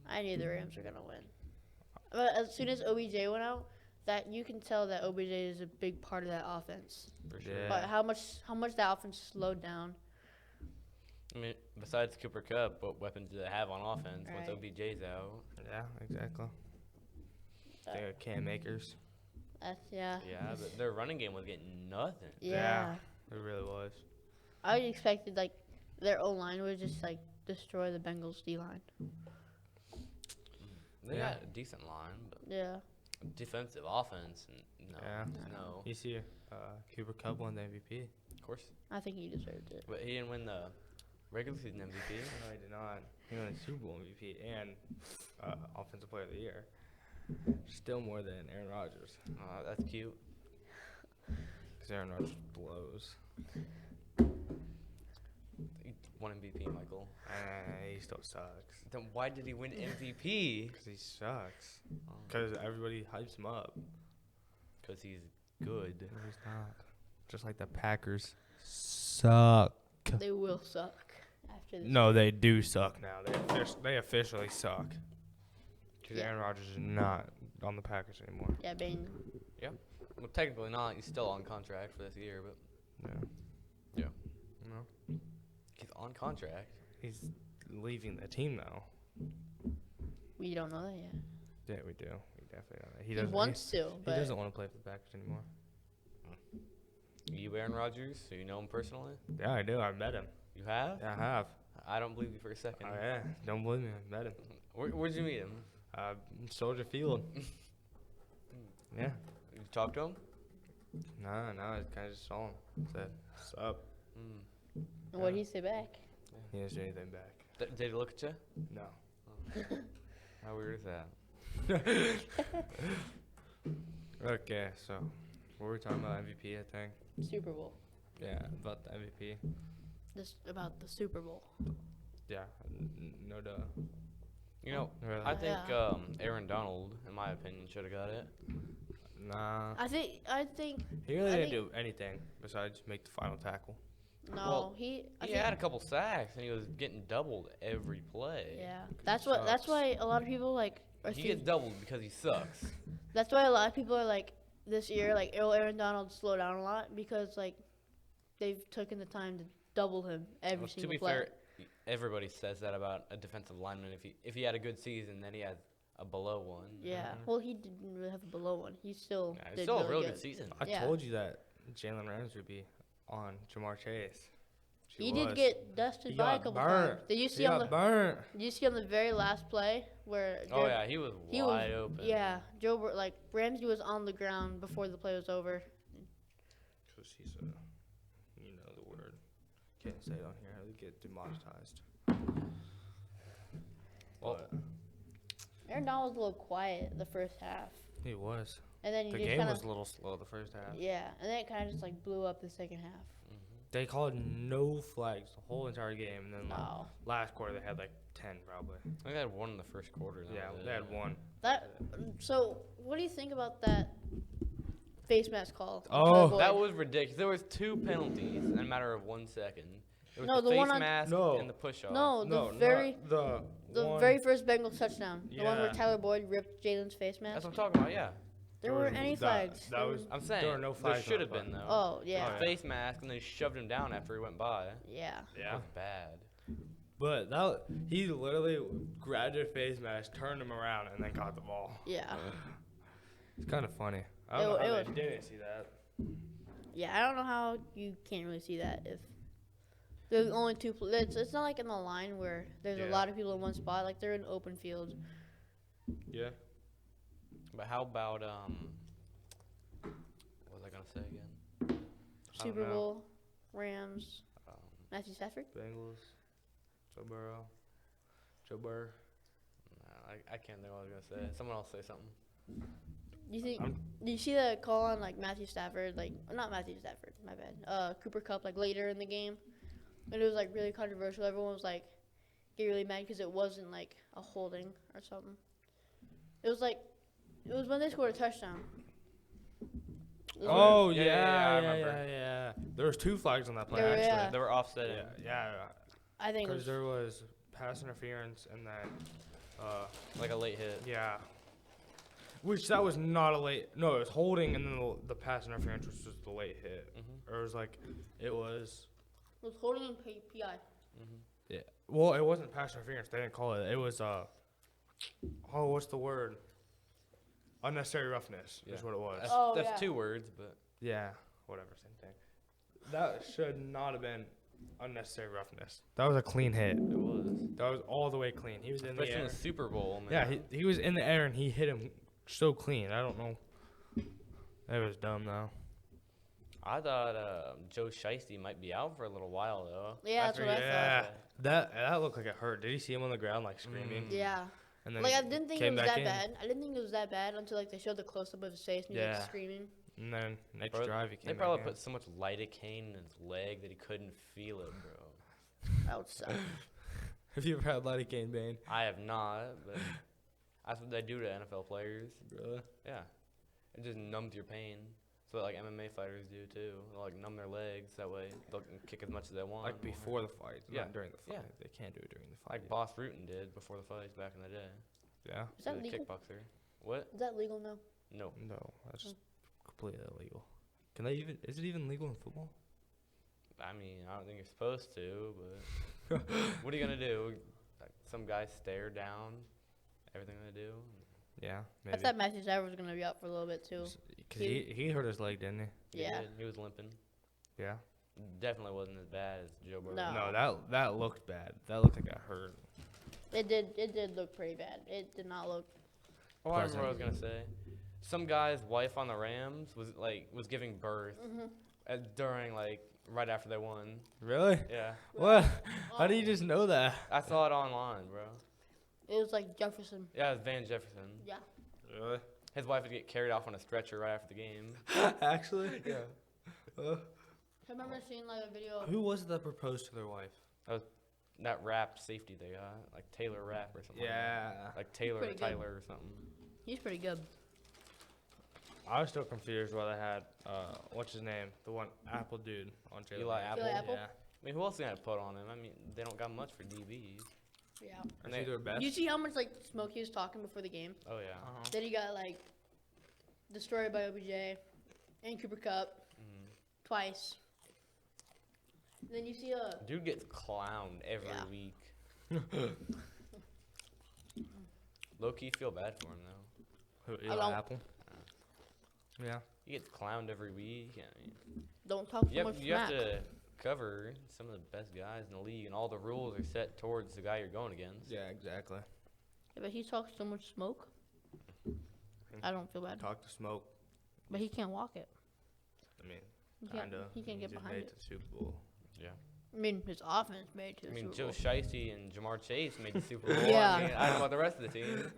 I knew the Rams were gonna win. But as soon as OBJ went out, that you can tell that OBJ is a big part of that offense. For sure. Yeah. But how much that offense slowed down. I mean, besides Cooper Kupp, what weapons do they have on offense once Right. OBJ's out? Yeah, exactly. They got Cam Akers. That's yeah. Yeah, but their running game was getting nothing. Yeah. It really was. I expected like their O line would just like destroy the Bengals D line. They Yeah. got a decent line, but Yeah. defensive offense, no. Yeah. No. You see, Cooper Kupp won the MVP. Of course. I think he deserved it. But he didn't win the regular season MVP. No, he did not. He won the Super Bowl MVP and Offensive Player of the Year. Still more than Aaron Rodgers. That's cute. Because Aaron Rodgers blows. He won MVP, Michael. He still sucks. Then why did he win MVP? Because he sucks. Because everybody hypes him up. Because he's good. No, he's not. Just like the Packers suck. They will suck after this. No, they do suck now. They officially suck. Because Yeah. Aaron Rodgers is not on the Packers anymore. Yeah, Bane. Well, technically not. He's still on contract for this year, but Yeah. Yeah. No. he's on contract. He's leaving the team now. We don't know that yet. Yeah, we do. We definitely know that. He doesn't. wants to, He but doesn't want to play for the Packers anymore. You Aaron Rodgers, so you know him personally? Yeah, I do. I met him. You have? Yeah, I have. I don't believe you for a second. Oh yeah. Don't believe me. I met him. Where'd you meet him? Soldier Field. Yeah. You talked to him? No, I kind of just saw him. Said, "Sup?" Mm. what'd he say back? He didn't say anything back. Did he look at you? No. How weird is that? Okay, so what were we talking about? MVP, I think. Super Bowl. Yeah, about the MVP. This about the Super Bowl. Yeah, no duh. You know, Really? I think Yeah. Aaron Donald, in my opinion, should have got it. Nah. I think He really I didn't think- do anything besides make the final tackle. no. Well, he I He think, had a couple sacks, and he was getting doubled every play. yeah. he That's sucks. why a lot of people like are He think, gets doubled because he sucks. that's why a lot of people are like this year like oh Aaron Donald slow down a lot because like they've taken the time to double him every Well, to single be play. fair, everybody says that about a defensive lineman. If he had a good season, then he had a below one. Yeah. Well, he didn't really have a below one. He still Yeah, it's did still really a real good. good season. I Yeah. told you that Jalen Ramsey would be on Jamar Chase. He did get dusted He by a got couple burnt. times. Did you see He on got the burnt. Did you see on the very last play where Oh yeah, he was he wide was open. yeah like Ramsey was on the ground before the play was over. Because he's a, you know the word. Can't say it on here. He'll get demonetized. Well, But Aaron Donald was a little quiet the first half, he was. and then he The just game kind was of a little slow the first half. yeah, and then it kind of just like blew up the second half. They called no flags the whole entire game, and then like, No, last quarter they had like 10 probably. I think they had one in the first quarter. that Yeah, was they it. had one. that. So what do you think about that face mask call? Oh. Boyd? That was ridiculous. There was two penalties in a matter of 1 second. It was No, the the face one on- mask No. and the push off. no No, the very not the the one- very first Bengals touchdown, the one where Yeah. Tyler Boyd ripped Jalen's face mask. That's what I'm talking about. Yeah, There There weren't was- any that- flags. that There was- I'm saying There were no flags should on have the been play. though. Oh yeah, Oh, yeah. Face mask, and they shoved him down after he went by. yeah. That Yeah. was bad. But he literally grabbed their face mask, turned him around, and then caught the ball. Yeah. It's kind of funny. I don't It know how was- they didn't see that. Yeah, I don't know how you can't really see that if there's only two. It's not like in the line where there's a Yeah. lot of people in one spot. Like they're in open field. Yeah. But how about what was I gonna say again? I don't Super know. Bowl, Rams, Um, Matthew Stafford. Bengals, Joe Burrow, Joe Burr. nah, I can't think what I was gonna say. Someone else say something. Do you think? I'm- Do you see the call on like Matthew Stafford? Like not Matthew Stafford. My bad. Cooper Cup like later in the game, and it was like really controversial. Everyone was like, get really mad because it wasn't like a holding or something. It was when they scored a touchdown. It was Oh Yeah, yeah, yeah, I yeah, remember. yeah. There was 2 flags on that play There were, actually. yeah. They were offsetting. Yeah, I think it because was. there was pass interference and then, Like a late hit. yeah, which that was not a late. No, it was holding and then the pass interference was just the late hit. Mm-hmm. Or it was like, it was. It was holding in PI. Mm-hmm. Yeah. Well, it wasn't pass interference. They didn't call it. It was what's the word? Unnecessary roughness is what it was. That's, Oh, that's yeah. 2 words, but Yeah, whatever, same thing. That should not have been unnecessary roughness. That was a clean hit. it was. That was all the way clean. He was in the Especially in air. the Super Bowl, man. Yeah, he was in the air and he hit him so clean. I don't know. That was dumb though. I thought Joe Shiesty might be out for a little while though. Yeah, that's what I Yeah, thought. that looked like it hurt. Did you see him on the ground like screaming? Yeah. And then Like I didn't think it came was back that in, bad. I didn't think it was that bad until like they showed the close up of his face and he was Yeah. like screaming. And then next Bro, drive he came They back probably in. put so much lidocaine in his leg that he couldn't feel it, bro. That would suck. Have you ever had lidocaine, Bane? I have not, but that's what they do to NFL players. Really? Yeah, it just numbs your pain. So like MMA fighters do too. They'll like numb their legs that way they'll kick as much as they want. Like before the fight, Yeah. not during the fight. Yeah. They can't do it during the fight. Like Boss Rutan did before the fights back in the day. Yeah. Is that He was a legal? kickboxer. What? Is that legal now? No. No, that's completely illegal. Can they even? Is it even legal in football? I mean, I don't think you're supposed to, but what are you gonna do? Like, some guy stare down everything they do? Yeah, I maybe. thought Matthew Stafford was gonna be out for a little bit too. Because he hurt his leg, didn't he? He Yeah. did. He was limping. Yeah. Definitely wasn't as bad as Joe Burrow. No. No, that looked bad. That looked like it hurt. It did look pretty bad. It did not look. Oh, I remember what I was Pleasant. gonna say. Some guy's wife on the Rams was giving birth during right after they won. Really? Yeah, What? How do you just know that? I saw it online, bro. It was like Jefferson. Yeah, it was Van Jefferson. Yeah. Really? His wife would get carried off on a stretcher right after the game. Actually? Yeah. I remember seeing like a video. Who was it that proposed to their wife? That wrapped safety they got, like Taylor Rapp or something. Yeah. Like Taylor or Pretty good. Tyler or something. He's pretty good. I was still confused why they had, what's his name? The one Apple dude on Jalen. Eli Ramsey. Apple? Eli Apple? Yeah. I mean, who else they gonna put on him? I mean, they don't got much for DBs. Yeah. And Is he they- their best? You see how much like smoke he was talking before the game? Oh yeah. Uh-huh. Then he got like destroyed by OBJ and Cooper Cup Mhm. twice. Then you see Dude gets clowned every Yeah. week. Low key feel bad for him though. Who, Eli don't- Apple? Yeah. He gets clowned every week. I mean, don't talk so you much have, you have smack. to cover some of the best guys in the league, and all the rules are set towards the guy you're going against. Yeah, exactly. Yeah, but he talks so much smoke. I don't feel bad. Talk to smoke. But he can't walk it. I mean, He can't, kinda. he can't get just behind made it. to the Super Bowl. Yeah. I mean, his offense made it to I the mean, Super Joe Bowl. Shiesty and Jamar Chase made the Super Bowl. Yeah. I mean, I don't know about the rest of the team.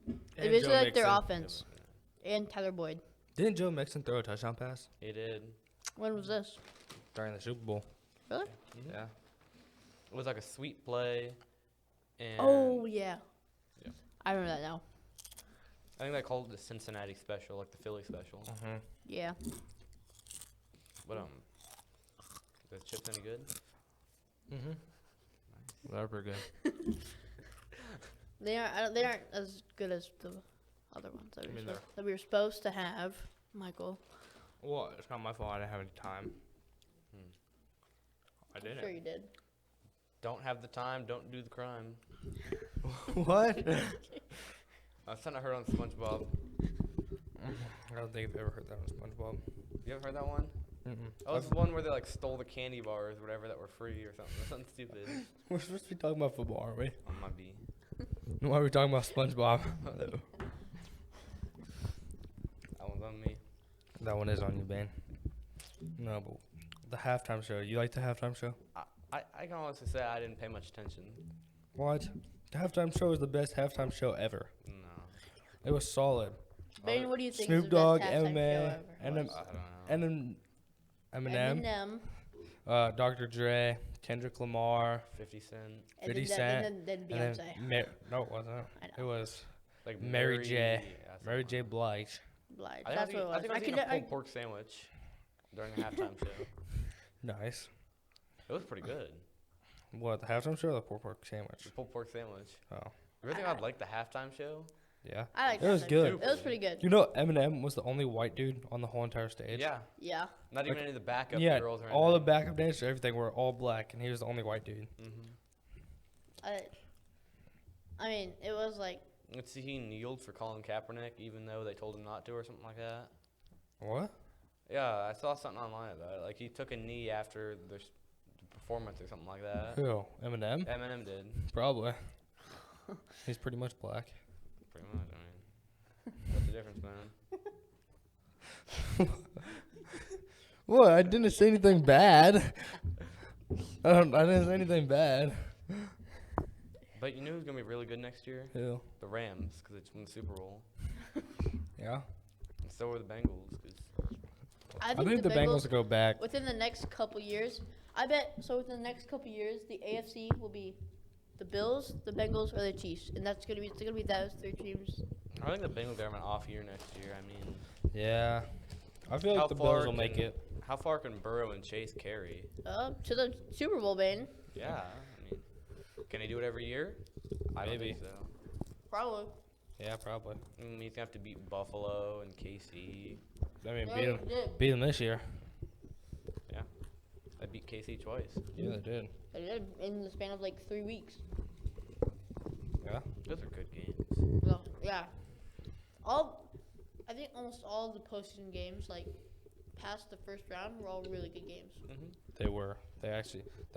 It's basically Joe like their Mixon. offense. And Tyler Boyd. Didn't Joe Mixon throw a touchdown pass He did. When was this? during the Super Bowl? Really? Mhm. Yeah. It was like a sweet play. And Oh, yeah. Yeah. I remember that now. I think they called it the Cincinnati special, like the Philly special. Mm-hmm. Yeah. But the chips any good? Mm-hmm. They were pretty good. They aren't as good as the other ones that I mean, that we were supposed to have, Michael. Well, it's not my fault. I didn't have any time. Hmm. I I'm didn't. sure you did. Don't have the time, don't do the crime. What? That's something I heard on SpongeBob. I don't think I've ever heard that on SpongeBob. You ever heard that one? Mm-mm. Oh, it's the one where they like stole the candy bars, or whatever, that were free or something. Something stupid. We're supposed to be talking about football, aren't we? On my B. Why are we talking about SpongeBob? That one's on me. That one is on you, Bane. No, but the halftime show. You like the halftime show? I can honestly say I didn't pay much attention. What? The halftime show is the best halftime show ever. No. It was solid. Bane, what do you think? Snoop is the best Dogg, halftime show MMA, ever? and I don't know. and then Eminem, Dr. Dre, Kendrick Lamar, 50 Cent. and 50 then, Cent, and then and Beyonce. then no, it wasn't. I It know. was Like Mary J. yeah, something Mary like J. that. Blige. Blige. I That's think what it was. I think I was could. eating a pulled pork sandwich during the halftime show. Nice. It was pretty good. What, the halftime show or the pork sandwich? The pulled pork sandwich. Oh, You really think I'd like the halftime show? yeah. I like It was that. good. It was pretty good. You know, Eminem was the only white dude on the whole entire stage. Yeah. Yeah. Not even Like, any of the backup Yeah, girls or all the anything. backup dancers, everything were all black, and he was the only white dude. I mean, it was like Let's see, he kneeled for Colin Kaepernick even though they told him not to or something like that. What? Yeah, I saw something online about it. Like, he took a knee after the performance or something like that. Who? Eminem? Eminem did, Probably. He's pretty much black. pretty much. I mean, what's the difference, man? What? I didn't say anything bad. I didn't say anything bad. But you know who's going to be really good next year? Who? The Rams, because they just won the Super Bowl. Yeah. And so are the Bengals. 'Cause I I think, think the Bengals will go back. within the next couple years. I bet so. Within the next couple years, the AFC will be the Bills, the Bengals, or the Chiefs, and it's gonna be those three teams. I think the Bengals are having an off year next year. I mean, Yeah. I feel How like the far Bills will make can- it. how far can Burrow and Chase carry? To the Super Bowl, Bane. Yeah, I mean, can he do it every year? I don't Maybe. think so. Probably. Yeah, probably. He's going to have to beat Buffalo and KC. I mean, Yeah, beat they them. did. Beat them this year. Yeah. I beat KC twice. Yeah, they did. They did in the span of like 3 weeks. Yeah. Those are good games. So, yeah. I think almost all the postseason games, like past the first round, were all really good games. Hmm. They were. They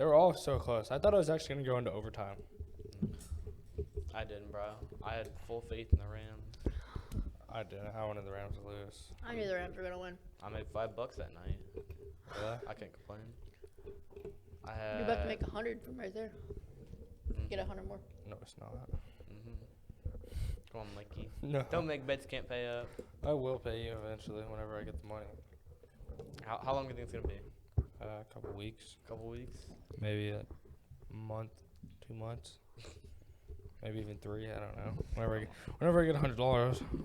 were all so close. I thought it was actually going to go into overtime. I didn't, bro. I had full faith in the Rams. I didn't. I wanted the Rams to lose. I knew the Rams were gonna win. I made $5 that night. Really? I can't complain. I had. You're about to make 100 from right there. Get 100 more. No, it's not. Come on, Mikey. No. Don't make bets can't pay up. I will pay you eventually whenever I get the money. How long do you think it's gonna be? A couple weeks. A couple weeks. Maybe a month, 2 months. Maybe even 3. I don't know. Whenever I get $100,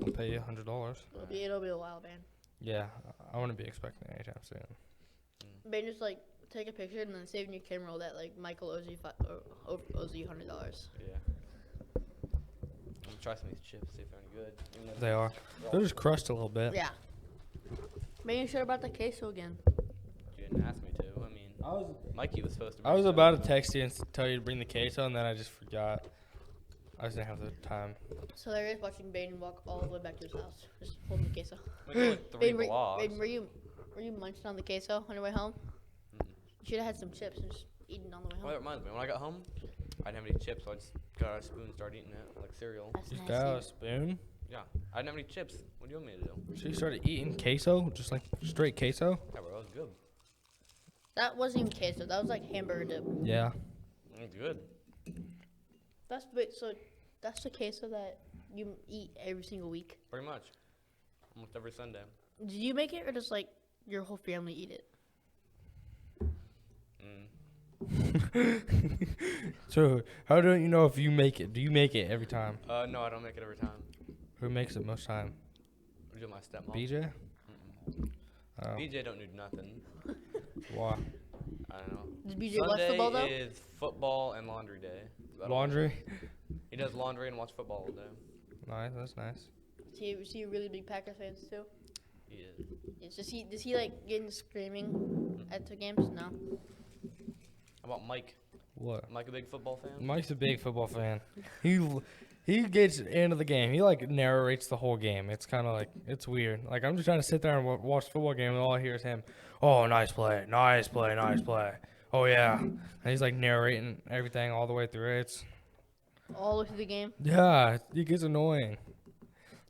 I'll pay you $100. It'll be a while, man. Yeah, I wouldn't be expecting it anytime soon. Man, just like take a picture and then save in your camera roll that like Michael owes you $100. Yeah. I'm gonna try some of these chips, see if they're any good. Even though They are. They're just crushed a little bit. Yeah. Man, you sure about the queso again? You didn't ask me to. I mean, Mikey was supposed to. I was bring about some. to text you and tell you to bring the queso, and then I just forgot. I just didn't have the time. So there is watching Baden walk all the way back to his house, just holding the queso. We did like 3 Baden, vlogs. Baden, were you munching on the queso on your way home? Mm-mm. You should have had some chips and just eating on the way Well, that home. reminds me. When I got home, I didn't have any chips, so I just got out a spoon and started eating it like cereal. That's Just nasty. got out a spoon. Yeah, I didn't have any chips. What do you want me to do? So you started eating queso, just like straight queso. Yeah, bro, that was good. That wasn't even queso. That was like hamburger dip. Yeah. It's good. So that's the queso that you eat every single week. Pretty much. Almost every Sunday. Do you make it or does like your whole family eat it? So how do you know if you make it? Do you make it every time? No, I don't make it every time. Who makes it most time? I do my stepmom. BJ. Oh, BJ don't do nothing. why? I don't know. Does BJ watch Sunday football though? is football and laundry day. That's all. Laundry. He does laundry and watch football all day. Nice. That's nice. Is he a really big Packers fans too? He is. Yes. Does he like getting screaming at the games? No. How about Mike? What? Mike a big football fan? Mike's a big football fan. He gets into the game. He like narrates the whole game. It's kind of like it's weird. Like I'm just trying to sit there and watch the football game, and all I hear is him. Oh, nice play, nice play, nice play. Oh yeah, and he's like narrating everything all the way through. It's All the way through the game. yeah, it gets annoying.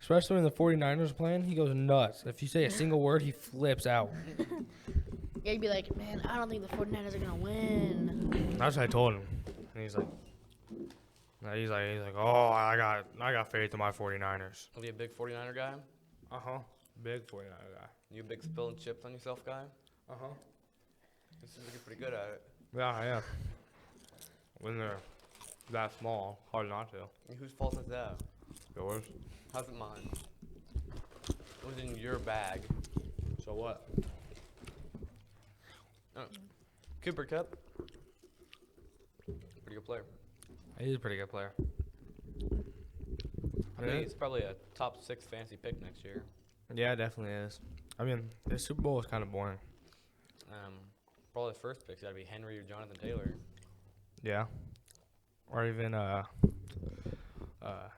Especially when the 49ers are playing, he goes nuts. If you say a single word, he flips out. Yeah, you'd be like, man, I don't think the 49ers are gonna win. That's what I told him, and he's like, oh, I got faith in my 49ers. Are you a big 49er guy? Big 49er guy. You a big spilling chips on yourself guy? This seems like you're pretty good at it. Yeah, I am. When they're that small, hard not to. Whose fault is that? Yours. How's it mine? It was in your bag. So what? Cooper Cup. Pretty good player. He's a pretty good player. I think he's probably a top 6 fantasy pick next year. Yeah, it definitely is. I mean, the Super Bowl is kind of boring. Probably the first pick's got to be Henry or Jonathan Taylor. Yeah. Or even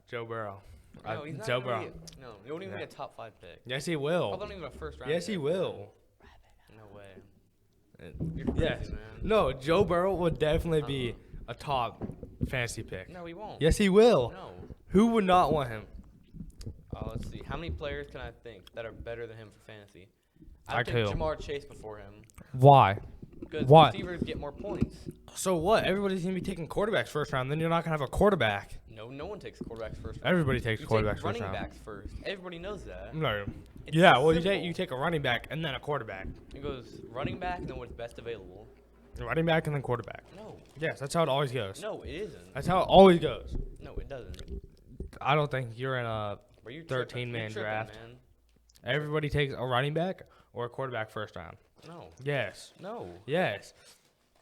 Joe Burrow. No, he's not Joe gonna Burrow. no, he won't even Yeah. be a top 5 pick. Yes, he Probably will. not even a first round. Yes, he pick. will. No way. Uh, You're crazy, Yes. man. No, Joe Burrow would definitely be a top fantasy pick. No, he won't. Yes, he will. No. Who would not want him? Let's see. How many players can I think that are better than him for fantasy? I I'd pick too. Jamar Chase before him Why? because Why? receivers get more points. So what? Everybody's gonna be taking quarterbacks first round. Then you're not gonna have a quarterback. No one takes quarterbacks first. Everybody takes You quarterbacks take first running round. backs first. Everybody knows that. No. It's Yeah. Well, simple. you take a running back and then a quarterback. It goes running back and then what's best available. Running back and then quarterback. No, Yes, that's how it always goes. no, it isn't. That's how it always goes. No, it doesn't. I don't think you're in a. Bro, you're 13-man tripping, draft. man. Everybody takes a running back or a quarterback first round. No, Yes. no, Yes.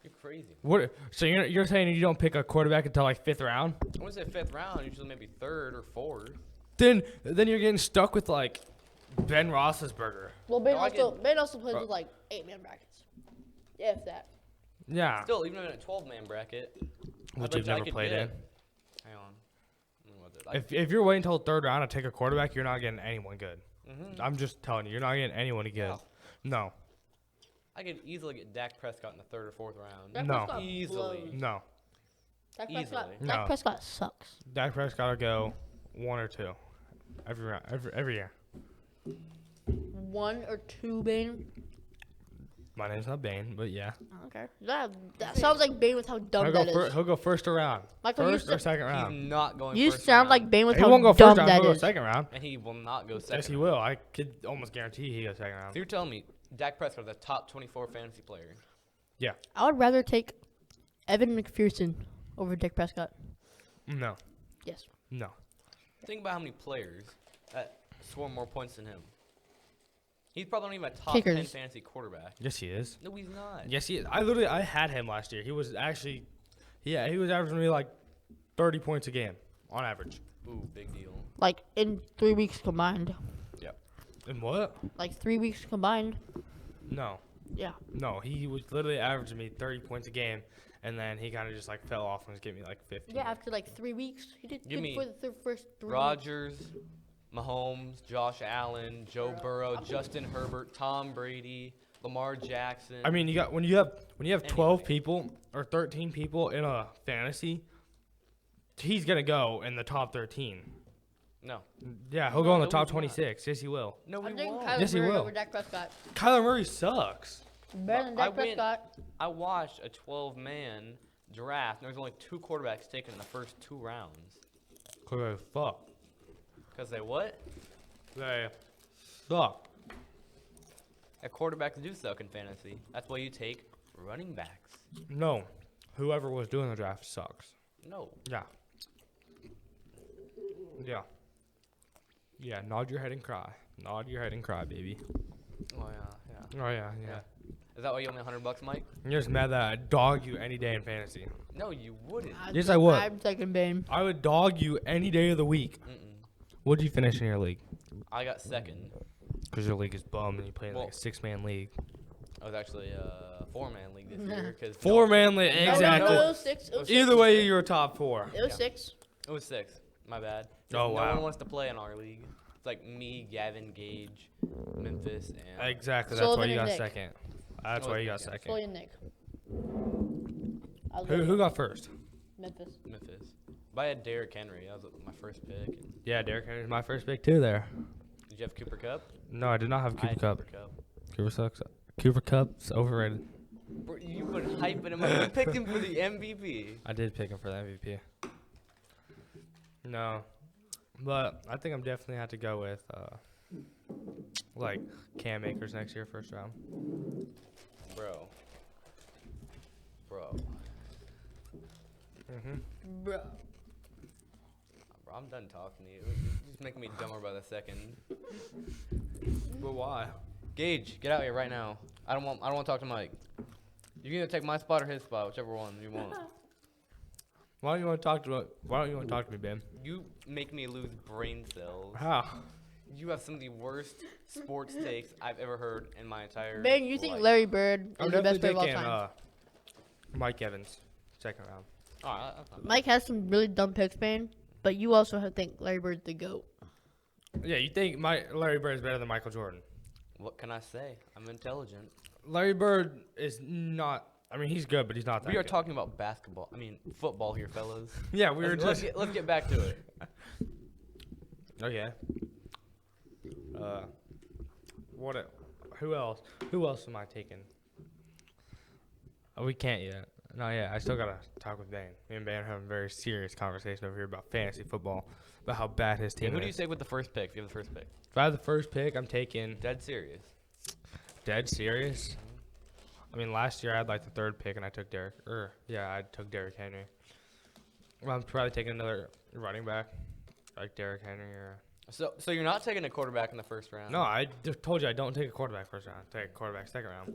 you're crazy. What? So you're saying you don't pick a quarterback until like 5th round? I would say 5th round, usually maybe 3rd or 4th. Then you're getting stuck with like Ben Roethlisberger. Well, Ben No, I also plays Bro. with like 8-man brackets. If that. Yeah. Still, even in a 12-man bracket, I Which bet you've you I never could played get- in. Hang on. I don't know what that- If you're waiting until 3rd round to take a quarterback, you're not getting anyone good. Mhm. I'm just telling you, you're not getting anyone good. Yeah. No. I could easily get Dak Prescott in the 3rd or 4th round. Dak No. Prescott Easily. blows. No. Dak Easily. Prescott, No. Dak Prescott sucks. Dak Prescott will go 1 or 2 every round, every year. 1 or 2, Bane. My name's not Bane, but yeah. I don't care. That sounds like Bane with how dumb that is. He'll go first round. Michael, First or second He's round. not going You first sound round, like Bane with He how won't go dumb first round. that He'll go is. second round. and he will not go second. Yes, he round. will. I could almost guarantee he goes second round. So you're telling me Dak Prescott is a top 24 fantasy player? Yeah. I would rather take Evan McPherson over Dak Prescott. No. Yes. No. Think about how many players that score more points than him. He's probably not even a top 10 Kickers. fantasy quarterback. Yes, he is. No, he's not. Yes, he is. I had him last year. He was actually, yeah, he was averaging me like 30 points a game on average. Ooh, big deal. Like in 3 weeks combined. And what? Like 3 weeks combined. No. Yeah. No, he was literally averaging me 30 points a game, and then he kind of just like fell off and was giving me like 50. Yeah, after like 3 weeks, he did Give good me for the first 3 weeks. Rodgers, Mahomes, Josh Allen, Joe Burrow, Justin Herbert, Tom Brady, Lamar Jackson. I mean, you got when you have 12 Anyway. people or 13 people in a fantasy, he's gonna go in the top 13. no. Yeah, he'll go in the No, top he's not. 26. Yes, he will. No, I'm he taking won't. Kyler Yes, he Murray will. over Dak Prescott. Kyler Murray sucks. Better than I Dak went- Prescott. I watched a 12-man draft, and there was only 2 quarterbacks taken in the first 2 rounds. Kyler, fuck. Because they what? They suck. A quarterbacks do suck in fantasy. That's why you take running backs. No, whoever was doing the draft sucks. No. Yeah. Yeah. Yeah, nod your head and cry. Nod your head and cry, baby. Oh, yeah. Oh, yeah, yeah. Is that why you owe me $100, Mike? You're just mad that I dog you any day in fantasy. No, you wouldn't. Yes, I would. I'm taking Bane. I would dog you any day of the week. Mm-mm. What'd you finish in your league? I got second. Because your league is bum and you play in like Well- a 6-man league. I was actually a 4-man league this year. Cause 4-man league, No, no, exactly. no, it was 6. It was Either 6. way, you're a top 4. It was Yeah. 6. It was 6. My bad. Oh, No wow. one wants to play in our league. It's like me, Gavin, Gage, Memphis, and Exactly, that's why Sullivan you and got Nick. second. That's why you got Sullivan, second. Fully and Nick. I was Who with got first? Memphis. Memphis. But I had Derrick Henry. That was my first pick. And Yeah, Derrick Henry's my first pick too there. did you have Cooper Cup? No, I did not have I Cooper had Cup. Cooper Cup. Cooper sucks. Cooper Cup's overrated. Bro, you put hyping him up. You picked him for the MVP. I did pick him for the MVP. No, but I think I'm definitely have to go with like Cam Akers next year, first round. Bro. Mm-hmm. Bro. Bro, I'm done talking to you. You're just making me dumber by the second. But why? Gage, get out here right now. I don't want to talk to Mike. You're gonna take my spot or his spot, whichever one you want. Why don't you want to talk to me, Ben? You make me lose brain cells. How? You have some of the worst sports takes I've ever heard in my entire Ben, you think life. Larry Bird I'm is the best player definitely of all taking time? Mike Evans, second round. Alright, that's not bad. Mike has some really dumb picks, man. But you also think Larry Bird's the GOAT. Yeah, you think Larry Bird is better than Michael Jordan? What can I say? I'm intelligent. Larry Bird is not. I mean, he's good, but he's not that We are good. talking about basketball. I mean, football here, fellas. Yeah, we were let's, just. let's get back to it. Okay. What? Who else? Who else am I taking? Oh, we can't yet. No, yeah, I still gotta talk with Bane. Me and Bane are having a very serious conversation over here about fantasy football, about how bad his Yeah, team who do you is. take with the first pick? If you have the first pick. If I have the first pick, I'm taking Dead serious. dead serious. I mean, last year I had like the third pick and I took Derrick. I took Derrick Henry. Well, I'm probably taking another running back, like Derrick Henry or. So you're not taking a quarterback in the first round? No, I just told you I don't take a quarterback first round. I take a quarterback second round.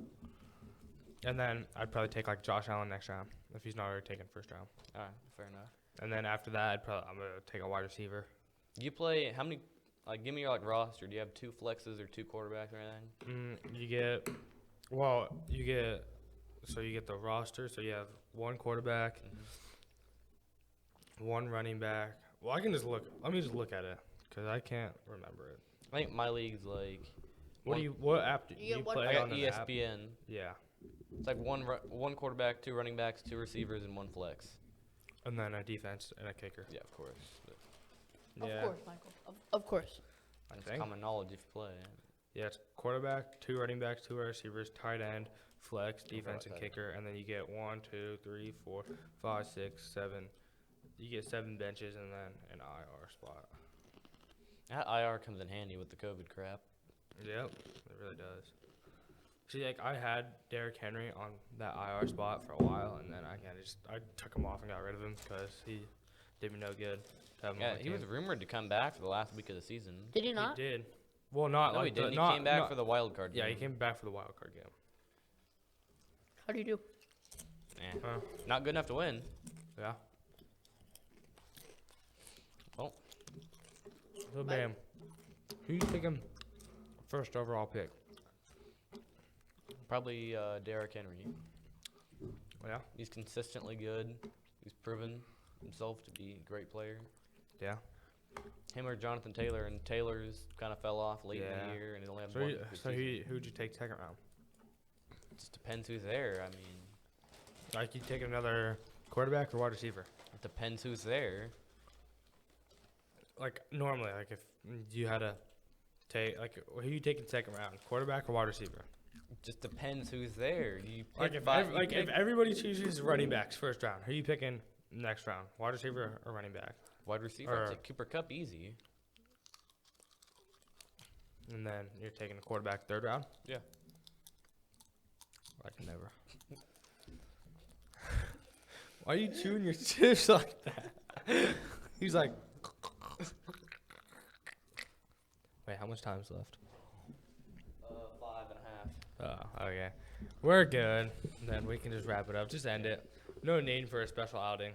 And then I'd probably take like Josh Allen next round if he's not already taken first round. All right, fair enough. And then after that, I'm gonna take a wide receiver. You play how many? Like, give me your like roster. Do you have 2 flexes or 2 quarterbacks or anything? You get the roster. So you have 1 quarterback, 1 running back. Well, I can just look. Let me just look at it because I can't remember it. I think my league's like. What app do You you get one- play I got on an app? ESPN. Yeah, It's like one quarterback, 2 running backs, 2 receivers, and 1 flex. and then a defense and a kicker. Yeah, of course. But Yeah, Of course, Michael. Of course. I it's think. common knowledge if you play. Yeah, it's quarterback, 2 running backs, 2 wide receivers, tight end, flex, defense, and tight end. kicker, and then you get 1, 2, 3, 4, 5, 6, 7. You get 7 benches and then an IR spot. That IR comes in handy with the COVID crap. Yep, it really does. See, like I had Derrick Henry on that IR spot for a while, and then I took him off and got rid of him because he did me no good. To have him on Yeah, my he was team. rumored to come back for the last week of the season. Did he not? He did. Well, not No, like he didn't. The, He came back for the wild card Yeah, game. he came back for the wild card game. How do you do? Not good enough to win. Yeah. Well, So bam, who you taking first overall pick? probably Derrick Henry. Yeah. He's consistently good. He's proven himself to be a great player. Yeah. Him or Jonathan Taylor, and Taylor's kind of fell off late in Yeah. the year, and he only had So, one. you, good so season. who'd you take second round? It just depends who's there. I mean, Like you take another quarterback or wide receiver? it depends who's there. Like normally, like if you had to take who you taking second round, quarterback or wide receiver? It just depends who's there. You Like pick if everybody chooses running backs first round, who you picking next round, wide receiver or running back? wide receiver, or- I'd take Cooper Kupp easy. And then you're taking a quarterback third round. Yeah. I can never. Why are you chewing your chips like that? He's like. Wait, how much time's left? 5.5. Oh, okay. We're good. Then we can just wrap it up. Just end it. No need for a special outing.